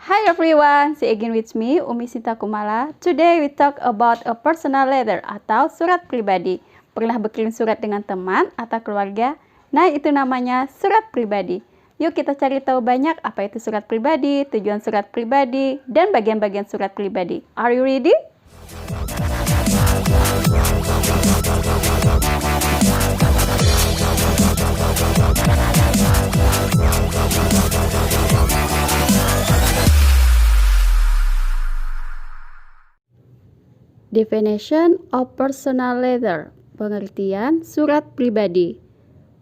Hi everyone, see again with me, Umi Sinta Kumala. Today we talk about a personal letter atau surat pribadi. Pernah berkirim surat dengan teman atau keluarga? Nah, itu namanya surat pribadi. Yuk kita cari tahu banyak apa itu surat pribadi, tujuan surat pribadi, dan bagian-bagian surat pribadi. Are you ready? Definition of personal letter. Pengertian surat pribadi.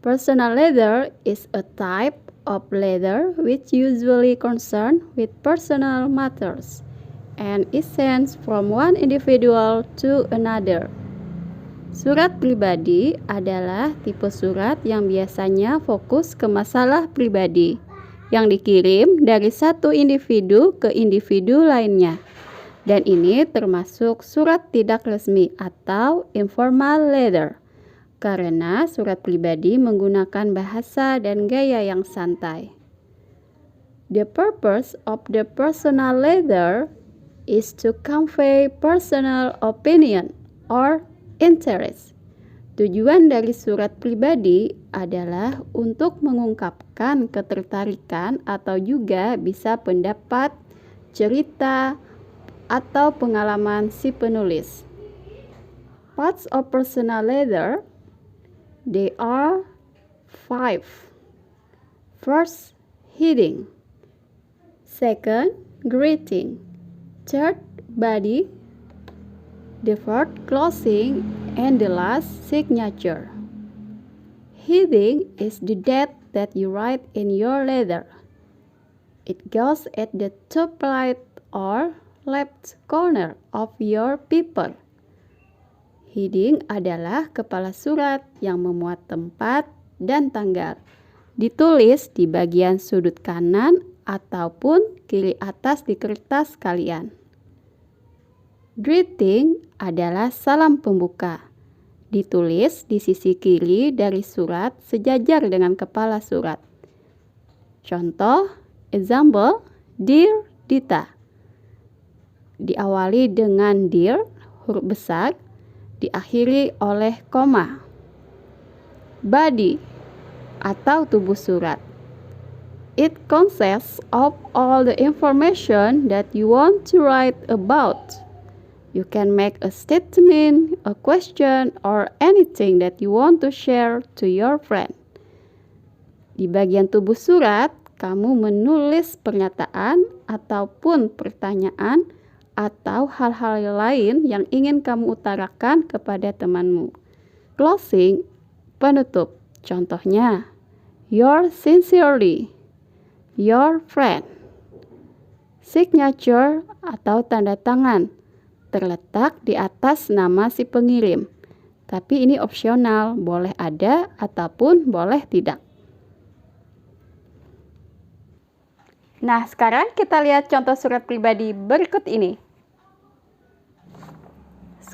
Personal letter is a type of letter which usually concern with personal matters and is sent from one individual to another. Surat pribadi adalah tipe surat yang biasanya fokus ke masalah pribadi yang dikirim dari satu individu ke individu lainnya. Dan ini termasuk surat tidak resmi atau informal letter, karena surat pribadi menggunakan bahasa dan gaya yang santai. The purpose of the personal letter is to convey personal opinion or interest. Tujuan dari surat pribadi adalah untuk mengungkapkan ketertarikan atau juga bisa pendapat, cerita, atau pengalaman si penulis. Parts of personal letter, they are 5. First, heading. Second, greeting. Third, body. The fourth, closing. And the last, signature. Heading is the date that you write in your letter. It goes at the top right or left corner of your paper. Heading adalah kepala surat yang memuat tempat dan tanggal. Ditulis di bagian sudut kanan ataupun kiri atas di kertas kalian. Greeting adalah salam pembuka. Ditulis di sisi kiri dari surat sejajar dengan kepala surat. Contoh, example, Dear Dita. Diawali dengan dear, huruf besar, diakhiri oleh koma. Body atau tubuh surat. It consists of all the information that you want to write about. You can make a statement, a question, or anything that you want to share to your friend. Di bagian tubuh surat, kamu menulis pernyataan ataupun pertanyaan atau hal-hal lain yang ingin kamu utarakan kepada temanmu. Closing, penutup. Contohnya, yours sincerely, your friend. Signature atau tanda tangan terletak di atas nama si pengirim. Tapi ini opsional, boleh ada ataupun boleh tidak. Nah, sekarang kita lihat contoh surat pribadi berikut ini.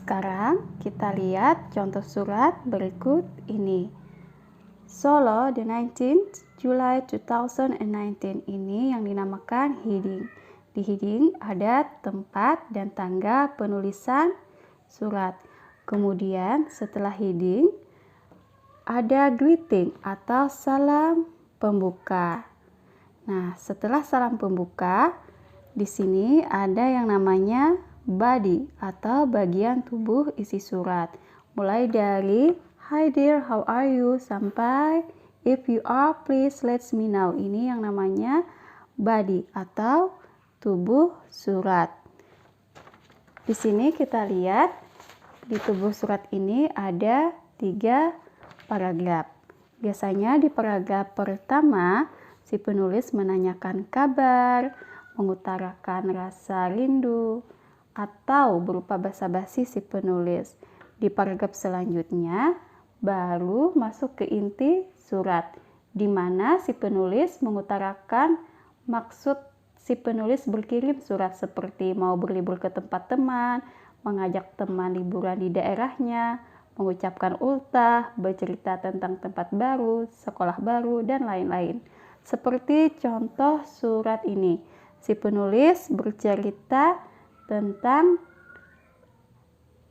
Sekarang kita lihat contoh surat berikut ini. Solo, the 19th July 2019 ini yang dinamakan heading. Di heading ada tempat dan tanggal penulisan surat. Kemudian setelah heading ada greeting atau salam pembuka. Nah, setelah salam pembuka, di sini ada yang namanya body atau bagian tubuh isi surat. Mulai dari hi dear, how are you? Sampai if you are, please let me know. Ini yang namanya body atau tubuh surat. Di sini kita lihat di tubuh surat ini ada 3 paragraf. Biasanya di paragraf pertama si penulis menanyakan kabar, mengutarakan rasa rindu, atau berupa basa-basi si penulis. Di paragraf selanjutnya baru masuk ke inti surat, di mana si penulis mengutarakan maksud si penulis berkirim surat seperti mau berlibur ke tempat teman, mengajak teman liburan di daerahnya, mengucapkan ultah, bercerita tentang tempat baru, sekolah baru, dan lain-lain. Seperti contoh surat ini. si penulis bercerita tentang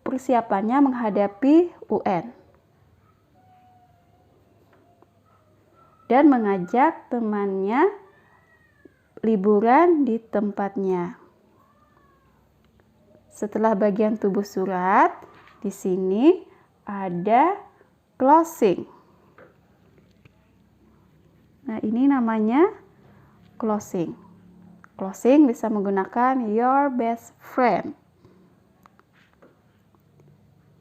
persiapannya menghadapi UN dan mengajak temannya liburan di tempatnya. Setelah bagian tubuh surat, di sini ada closing. Nah, ini namanya closing. Closing bisa menggunakan your best friend.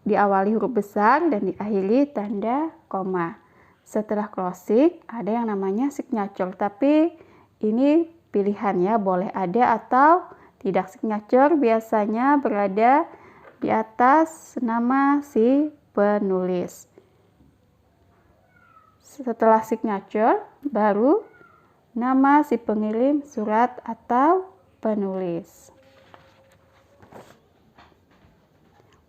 Diawali huruf besar dan diakhiri tanda koma. Setelah closing ada yang namanya signature, tapi ini pilihan ya, boleh ada atau tidak. Signature biasanya berada di atas nama si penulis. Setelah signature baru nama si pengirim surat atau penulis.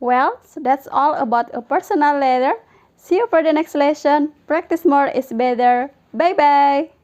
Well, so that's all about a personal letter. See you for the next lesson. Practice more is better. Bye-bye.